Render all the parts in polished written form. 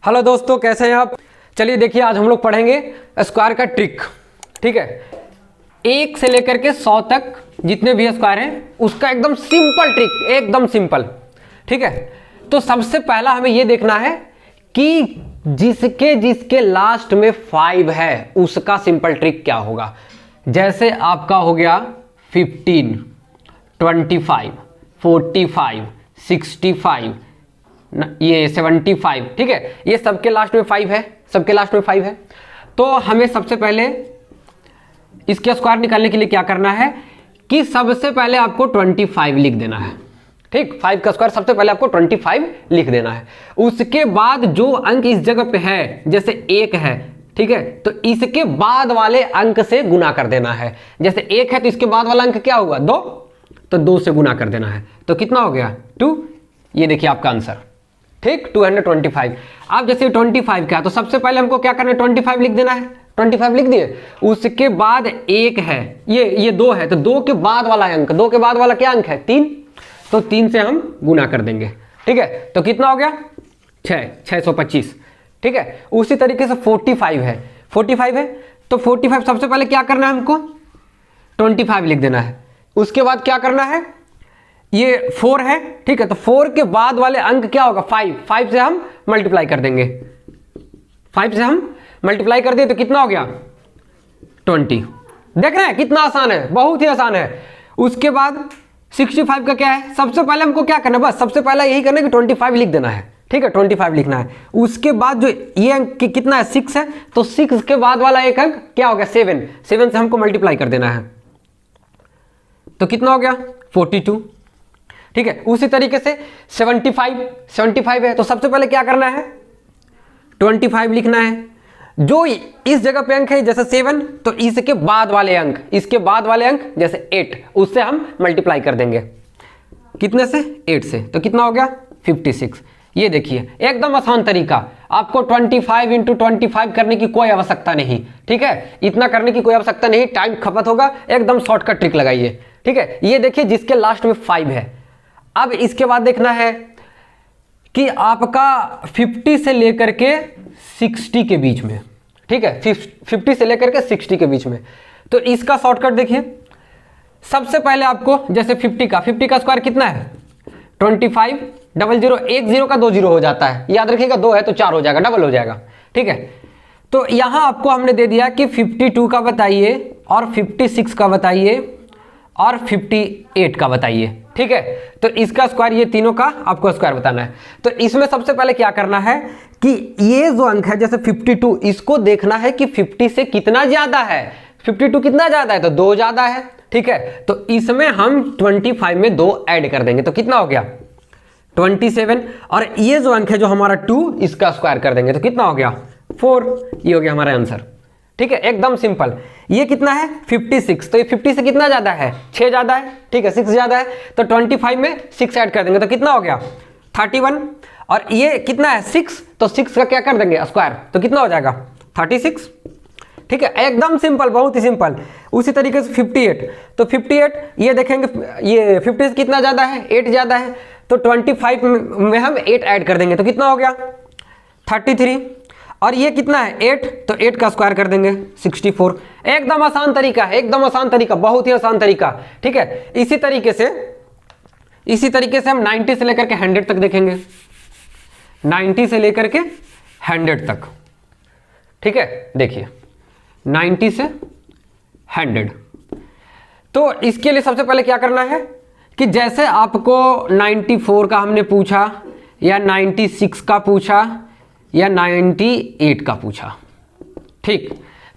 Hello दोस्तों, कैसे हैं आप। चलिए देखिए, आज हम लोग पढ़ेंगे स्क्वायर का ट्रिक। ठीक है, 1 से लेकर के 100 तक जितने भी स्क्वायर हैं उसका एकदम सिंपल ट्रिक, एकदम सिंपल। ठीक है, तो सबसे पहला हमें यह देखना है कि जिसके जिसके लास्ट में 5 है उसका सिंपल ट्रिक क्या होगा। जैसे आपका हो गया 15, 25, 45, 65, ये 75। ठीक है, ये सबके लास्ट में 5 है, सबके लास्ट में 5 है। तो हमें सबसे पहले इसके स्क्वायर निकालने के लिए क्या करना है कि सबसे पहले आपको 25 लिख देना है। ठीक, 5 का स्क्वायर सबसे पहले आपको 25 लिख देना है। उसके बाद जो अंक इस जगह पे है, जैसे 1 है, ठीक है, तो इसके बाद वाले अंक से गुना कर देना है। जैसे 1 है तो इसके बाद वाला अंक क्या होगा, 2, तो 2 से गुना कर देना है। तो कितना हो गया, 2। ये देखिए आपका आंसर। ठीक, 225। अब जैसे 25 का है तो सबसे पहले हमको क्या करना है, 25 लिख देना है। 25 लिख दिए। उसके बाद 1 है, ये 2 है, तो 2 के बाद वाला अंक, 2 के बाद वाला क्या अंक है, 3, तो 3 से हम गुना कर देंगे। ठीक है, तो कितना हो गया, 625। ठीक है, उसी तरीके से 45 है, 45 है तो 45 सबसे पहले क्या करना है, हमको 25 लिख देना है। उसके बाद क्या करना है, ये 4 है। ठीक है, तो 4 के बाद वाले अंक क्या होगा, 5 से हम मल्टीप्लाई कर देंगे। 5 से हम मल्टीप्लाई कर दिए तो कितना हो गया, 20। देख रहे हैं कितना आसान है, बहुत ही आसान है। उसके बाद 65 का क्या है, सबसे पहले हमको क्या करना है, बस सबसे पहले यही करना है कि 25 लिख देना है। ठीक है, 25 लिखना है। उसके बाद जो ये अंक कितना है, 6 है, तो 6 के बाद वाला एक अंक क्या हो गया, 7 से हमको मल्टीप्लाई कर देना है। तो कितना हो गया, 42। ठीक है, उसी तरीके से 75 है तो सबसे पहले क्या करना है, 25 लिखना है। जो इस जगह पे अंक है जैसे 7, तो इसके बाद वाले अंक, इसके बाद वाले अंक जैसे 8, उससे हम मल्टीप्लाई कर देंगे। कितने से, 8 से, तो कितना हो गया, 56। ये देखिए एकदम आसान तरीका, आपको 25 × 25 करने की कोई आवश्यकता नहीं। ठीक है, इतना करने की कोई आवश्यकता नहीं, टाइम खपत होगा, एकदम शॉर्टकट ट्रिक लगाइए। ठीक है, ये देखिए जिसके लास्ट में 5 है। अब इसके बाद देखना है कि आपका 50 से लेकर के 60 के बीच में, ठीक है, 50 से लेकर के 60 के बीच में, तो इसका शॉर्टकट देखिए। सबसे पहले आपको जैसे 50 का स्क्वायर कितना है, 25, 00, एक 0 का 2 0 हो जाता है, याद रखिएगा, 2 है तो 4 हो जाएगा, डबल हो जाएगा। ठीक है, तो यहां आपको हमने दे दिया कि 52 का बताइए और 56 का बताइए और 58 का बताइए। ठीक है, तो इसका स्क्वायर, ये तीनों का आपको स्क्वायर बताना है। तो इसमें सबसे पहले क्या करना है कि ये जो अंक है जैसे 52, इसको देखना है कि 50 से कितना ज्यादा है। 52 कितना ज्यादा है, तो 2 ज्यादा है। ठीक है, तो इसमें हम 25 में 2 ऐड कर देंगे, तो कितना हो गया, 27। और ये जो अंक है जो हमारा 2, इसका स्क्वायर कर देंगे तो कितना हो गया, 4। ये हो गया हमारा आंसर। ठीक है, एकदम सिंपल। ये कितना है, 56, तो ये 50 से कितना ज्यादा है, 6 ज्यादा है। ठीक है, 6 ज्यादा है, तो 25 में 6 ऐड कर देंगे तो कितना हो गया, 31। और ये कितना है, 6, तो 6 का क्या कर देंगे, स्क्वायर, तो कितना हो जाएगा, 36। ठीक है, एकदम सिंपल, बहुत ही सिंपल। उसी तरीके से 58, तो 58 ये देखेंगे, ये 50 से कितना ज्यादा है, 8 ज्यादा है, तो 25 में हम 8 ऐड कर देंगे तो कितना हो गया, 33। और ये कितना है, 8, तो 8 का स्क्वायर कर देंगे, 64। एकदम आसान तरीका है, एकदम आसान तरीका, बहुत ही आसान तरीका। ठीक है, इसी तरीके से हम 90 से लेकर के 100 तक देखेंगे, 90 से लेकर के 100 तक। ठीक है, देखिए 90 से 100, तो इसके लिए सबसे पहले क्या करना है कि जैसे आपको 94 का हमने पूछा या 96 का पूछा या 98 का पूछा। ठीक,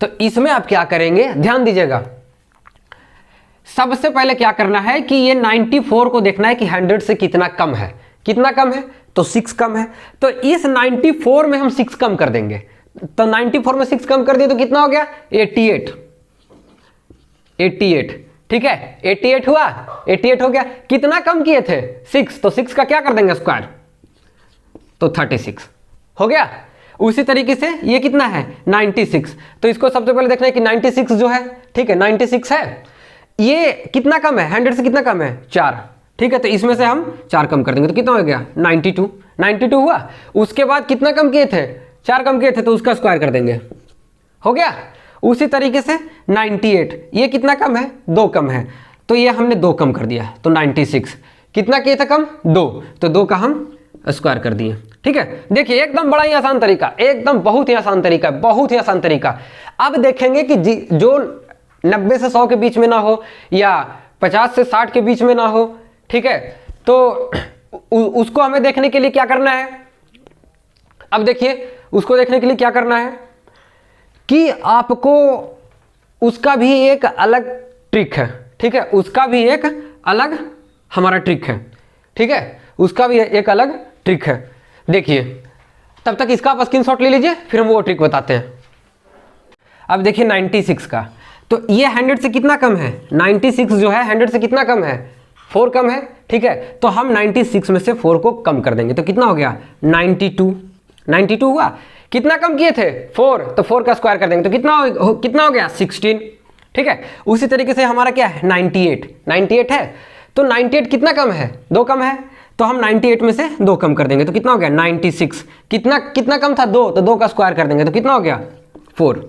तो इसमें आप क्या करेंगे, ध्यान दीजिएगा। सबसे पहले क्या करना है कि ये 94 को देखना है कि 100 से कितना कम है, कितना कम है, तो 6 कम है, तो इस 94 में हम 6 कम कर देंगे। तो 94 में 6 कम कर दिए तो कितना हो गया, 88। ठीक है, 88 हुआ, 88 हो गया। कितना कम किए थे, 6, तो 6 का क्या कर देंगे, स्क्वायर, तो 36 हो गया। उसी तरीके से ये कितना है, 96, तो इसको सबसे पहले देखना है कि 96 जो है, ठीक है, 96 है, ये कितना कम है, 100 से कितना कम है, 4, ठीक है, तो इसमें से हम 4 कम कर देंगे तो कितना हो गया 92। 92 हुआ। उसके बाद कितना कम किए थे, 4 कम किए थे, तो उसका स्क्वायर कर देंगे, हो गया। उसी तरीके से 98, ये कितना कम है, 2 कम है, तो ये हमने 2 कम कर दिया, तो 96। कितना किए थे कम, 2, तो 2 का हम स्क्वायर कर दिए। ठीक है, देखिए एकदम बड़ा ही आसान तरीका, एकदम बहुत ही आसान तरीका, बहुत ही आसान तरीका। अब देखेंगे कि जो 90 से 100 के बीच में ना हो या 50 से 60 के बीच में ना हो, ठीक है, तो उसको हमें देखने के लिए क्या करना है। अब देखिए उसको देखने के लिए क्या करना है कि आपको उसका भी एक अलग ट्रिक है। ठीक है, उसका भी एक अलग हमारा ट्रिक है। ठीक है, उसका भी एक अलग ट्रिक है। देखिए तब तक इसका आप स्क्रीनशॉट ले लीजिए, फिर हम वो ट्रिक बताते हैं। अब देखिए 96 का, तो ये 100 से कितना कम है, 96 जो है 100 से कितना कम है, 4 कम है। ठीक है, तो हम 96 में से 4 को कम कर देंगे, तो कितना हो गया 92। 92 हुआ। कितना कम किए थे 4, तो 4 का स्क्वायर कर देंगे, तो कितना हो गया 16। ठीक है, उसी तरीके से हमारा क्या है 98 है, तो 98 कितना कम है, 2 कम है, तो हम 98 में से 2 कम कर देंगे, तो कितना हो गया 96। कितना कम था 2, तो 2 का स्क्वायर कर देंगे, तो कितना हो गया 4।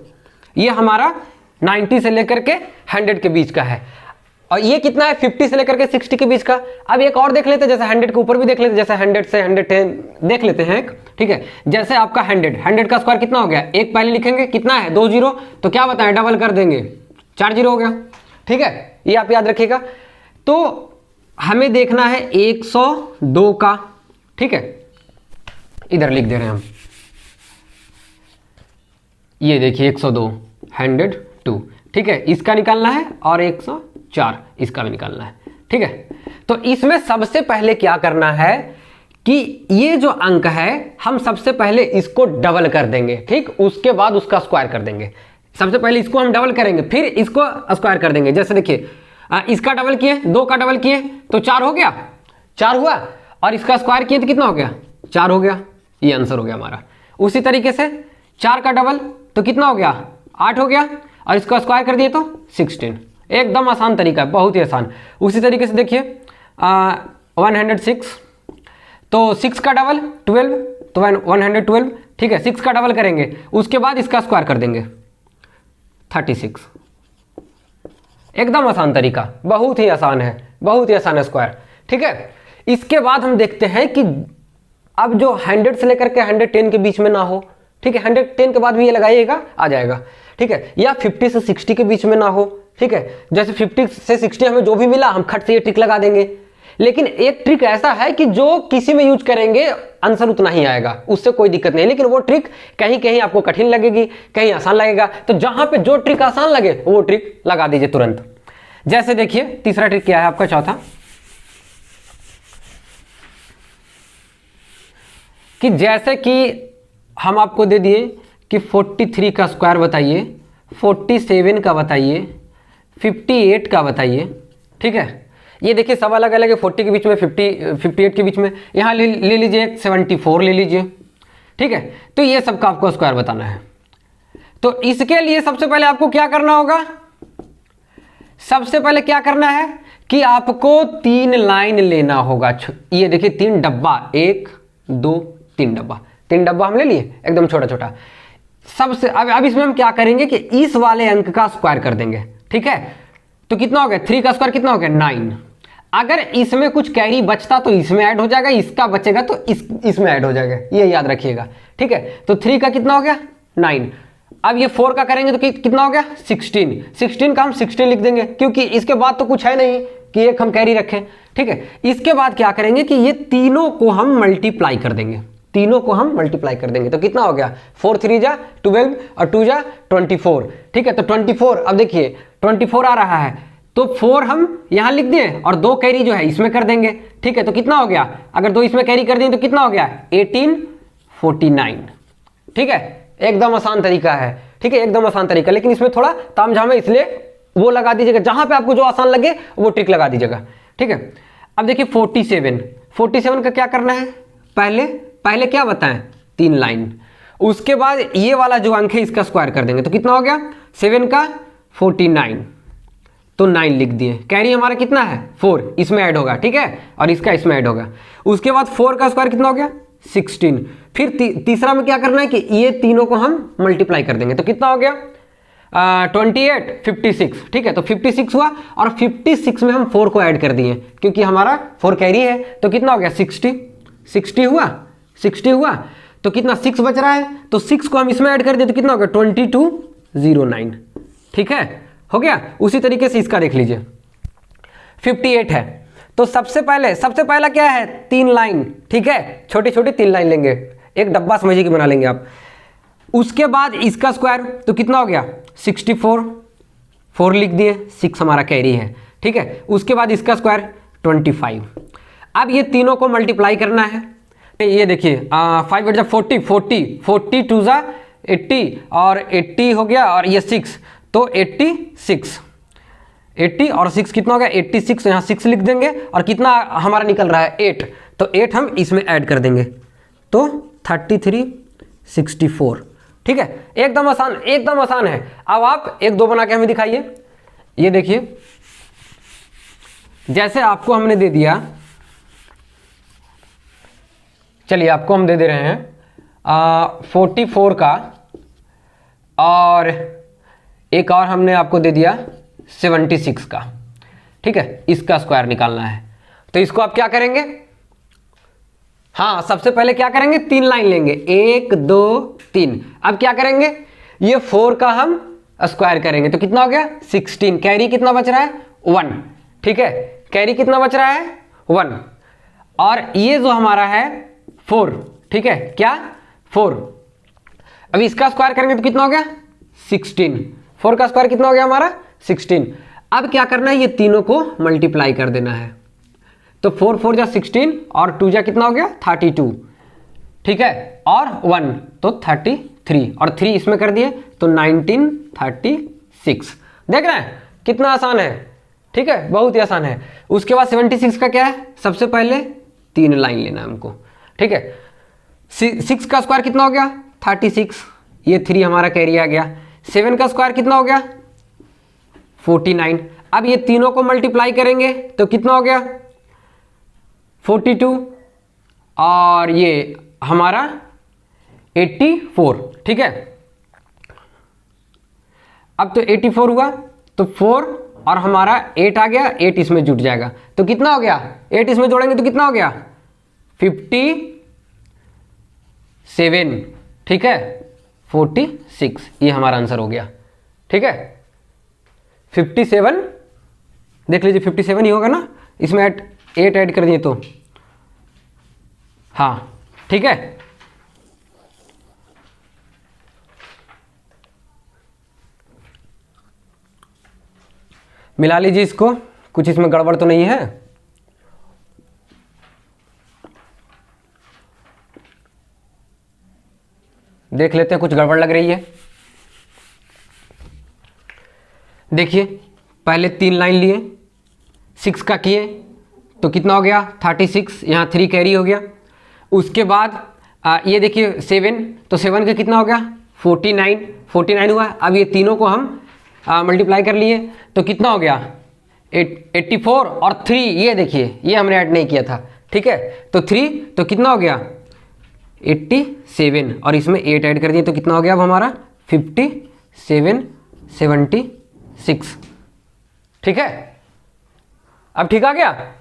ये हमारा 90 से लेकर के 100 के बीच का है। और ये कितना है 50 से लेकर के 60 के बीच का। अब एक और देख लेते हैं, जैसे 100 के ऊपर भी देख लेते हैं, जैसे 100 से 110 देख लेते हैं एक। ठीक है, जैसे आपका 100 का स्क्वायर कितना हो गया, एक पहले लिखेंगे, कितना है 2 0, तो क्या बताएं डबल कर देंगे, 4 0 हो गया। ठीक है, ये आप याद रखिएगा। तो हमें देखना है 102 का। ठीक है, इधर लिख दे रहे हैं हम, ये देखिए 102 102। ठीक है, इसका निकालना है, और 104 इसका भी निकालना है। ठीक है, तो इसमें सबसे पहले क्या करना है कि ये जो अंक है हम सबसे पहले इसको डबल कर देंगे। ठीक, उसके बाद उसका स्क्वायर कर देंगे। सबसे पहले इसको हम डबल करेंगे, फिर इसको स्क्वायर कर देंगे। जैसे देखिए इसका डबल किए, 2 का डबल किए तो 4 हो गया, 4 हुआ, और इसका स्क्वायर किए तो कितना हो गया 4 हो गया। ये आंसर हो गया हमारा। उसी तरीके से 4 का डबल तो कितना हो गया 8 हो गया, और इसका स्क्वायर कर दिए तो 16। एकदम आसान तरीका है, बहुत ही आसान। उसी तरीके से देखिए 106, तो 6 का डबल 12, तो 112। ठीक है, 6 का डबल करेंगे, उसके बाद इसका स्क्वायर कर देंगे 36। एकदम आसान तरीका, बहुत ही आसान है, बहुत ही आसान है स्क्वायर। ठीक है, इसके बाद हम देखते हैं कि अब जो 100 से लेकर के 110 के बीच में ना हो। ठीक है, 110 के बाद भी ये लगाइएगा, आ जाएगा। ठीक है, या 50 से 60 के बीच में ना हो। ठीक है, जैसे 50 से 60 हमें जो भी मिला हम खट से ये ट्रिक लगा देंगे। लेकिन एक ट्रिक ऐसा है कि जो किसी में यूज करेंगे आंसर उतना ही आएगा, उससे कोई दिक्कत नहीं। लेकिन वो ट्रिक कहीं कहीं आपको कठिन लगेगी, कहीं आसान लगेगा, तो जहां पे जो ट्रिक आसान लगे वो ट्रिक लगा दीजिए तुरंत। जैसे देखिए तीसरा ट्रिक क्या है आपका, चौथा, कि जैसे कि हम आपको दे दिए कि 43 का स्क्वायर बताइए, 47 का बताइए, 58 का बताइए। ठीक है, ये देखिए सब अलग अलग है, 40 के बीच में, 58 के बीच में, यहाँ ले लीजिए 74 ले लीजिए। ठीक है, तो ये सबका आपको स्क्वायर बताना है। तो इसके लिए सबसे पहले आपको क्या करना होगा, सबसे पहले क्या करना है कि आपको 3 लाइन लेना होगा। ये देखिए 3 डब्बा, 1 2 3 डब्बा, 3 डब्बा हम ले लिए एकदम छोटा छोटा। सबसे अब इसमें हम क्या करेंगे कि इस वाले अंक का स्क्वायर कर देंगे। ठीक है, तो कितना हो गया 3 का स्क्वायर कितना हो गया 9। अगर इसमें कुछ कैरी बचता तो इसमें ऐड हो जाएगा, इसका बचेगा तो इसमें ऐड हो जाएगा, ये याद रखिएगा। ठीक है, तो 3 का कितना हो गया 9। अब ये 4 का करेंगे तो कितना हो गया 16। 16 का हम 16 लिख देंगे, क्योंकि इसके बाद तो कुछ है नहीं कि एक हम कैरी रखें। ठीक है, इसके बाद क्या करेंगे कि ये तीनों को हम मल्टीप्लाई कर देंगे, तीनों को हम मल्टीप्लाई कर देंगे, तो कितना हो गया 4 3 जा 12 और 2 जा 24। ठीक है, तो 24, अब देखिए 24 आ रहा है, तो 4 हम यहां लिख दें और 2 कैरी जो है इसमें कर देंगे। ठीक है, तो कितना हो गया, अगर 2 इसमें कैरी कर दें तो कितना हो गया 1849। ठीक है, एकदम आसान तरीका है। ठीक है, एकदम आसान तरीका, लेकिन इसमें थोड़ा तामझाम है, इसलिए वो लगा दीजिएगा, जहां पे आपको जो आसान लगे वो ट्रिक लगा दीजिएगा। ठीक है, अब देखिए 47 का क्या करना है, पहले क्या बताएं 3 लाइन, उसके बाद ये वाला जो अंक है इसका स्क्वायर कर देंगे, तो कितना हो गया 7 का 49। तो 9 लिख दिए। कैरी हमारा कितना है 4, इसमें ऐड होगा, ठीक है, और इसका इसमें ऐड होगा। उसके बाद 4 का स्क्वायर कितना हो गया 16। फिर तीसरा में क्या करना है कि ये तीनों को हम मल्टीप्लाई कर देंगे, तो कितना हो गया 28 56, ठीक है। तो 56 हुआ और 56 में हम 4 को ऐड कर दिए क्योंकि हमारा 4 कैरी है, तो कितना हो गया 60 हुआ। तो कितना 6 बच रहा है, तो 6 को हम इसमें ऐड कर दिए तो कितना हो गया 2209, ठीक है, हो गया। उसी तरीके से इसका देख लीजिए 58 है, तो सबसे पहला क्या है 3 लाइन, ठीक है, छोटी छोटी 3 लाइन लेंगे, एक डब्बा समझिए कि बना लेंगे आप। उसके बाद इसका स्क्वायर तो कितना हो गया 64, 4 लिख दिए, 6 हमारा कैरी है, ठीक है। उसके बाद इसका स्क्वायर 25। अब ये तीनों को मल्टीप्लाई करना है, ये देखिए 5 8 40 40 2 जा 80 और 80 हो गया और ये 6, तो 86 80 और 6 कितना हो गया 86, यहाँ 6 लिख देंगे और कितना हमारा निकल रहा है 8, तो 8 हम इसमें ऐड कर देंगे तो 33 64, ठीक है। एकदम आसान है। अब आप 1 2 बना के हमें दिखाइए। ये देखिए जैसे आपको हमने दे दिया, चलिए आपको हम दे दे रहे हैं 44 का, और एक और हमने आपको दे दिया 76 का, ठीक है। इसका स्क्वायर निकालना है, तो इसको आप क्या करेंगे, हाँ सबसे पहले क्या करेंगे 3 लाइन लेंगे, 1 2 3। अब क्या करेंगे ये 4 का हम स्क्वायर करेंगे तो कितना हो गया 16। कैरी कितना बच रहा है 1, ठीक है, कैरी कितना बच रहा है 1, और ये जो हमारा है 4, ठीक है, क्या 4। अब इसका स्क्वायर करेंगे तो कितना हो गया 16, 4 का स्क्वायर कितना हो गया हमारा 16। अब क्या करना है ये तीनों को मल्टीप्लाई कर देना है, तो 4 4 जा 16 और 2 जा कितना हो गया 32, ठीक है, और 1 तो 33 और 3 इसमें कर दिए तो 1936। देख रहे हैं कितना आसान है, ठीक है, बहुत ही आसान है। उसके बाद 76 का क्या है, सबसे पहले 3 लाइन लेना है हमको, ठीक है। 6 का स्क्वायर कितना हो गया 36, ये 3 हमारा कैरी आ गया। 7 का स्क्वायर कितना हो गया 49। अब ये तीनों को मल्टीप्लाई करेंगे तो कितना हो गया 42 और ये हमारा 84, ठीक है। अब तो 84 हुआ तो 4 और हमारा 8 आ गया, 8 इसमें जुट जाएगा तो कितना हो गया 8 इसमें जोड़ेंगे तो कितना हो गया 57, ठीक है, 46, ये हमारा आंसर हो गया, ठीक है। 57 देख लीजिए 57 ही होगा ना, इसमें 8 ऐड कर दिए तो, हाँ, ठीक है। मिला लीजिए इसको, कुछ इसमें गड़बड़ तो नहीं है। देख लेते हैं, कुछ गड़बड़ लग रही है। देखिए पहले 3 लाइन लिए, 6 का किए तो कितना हो गया 36, यहाँ 3 कैरी हो गया। उसके बाद ये देखिए 7, तो 7 का कितना हो गया 49 हुआ। अब ये तीनों को हम मल्टीप्लाई कर लिए तो कितना हो गया 84 और 3, ये देखिए ये हमने ऐड नहीं किया था, ठीक है, तो 3 तो कितना हो गया 87 और इसमें 8 ऐड कर दिए तो कितना हो गया अब हमारा 76, ठीक है। अब ठीक आ गया।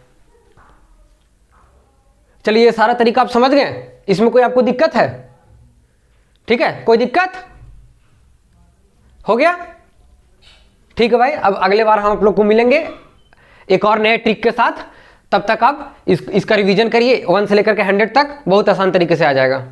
चलिए ये सारा तरीका आप समझ गए, इसमें कोई आपको दिक्कत है, ठीक है, कोई दिक्कत हो गया, ठीक है भाई। अब अगले बार हम आप लोग को मिलेंगे एक और नए ट्रिक के साथ, तब तक आप इसका रिवीजन करिए 1 से लेकर के 100 तक, बहुत आसान तरीके से आ जाएगा।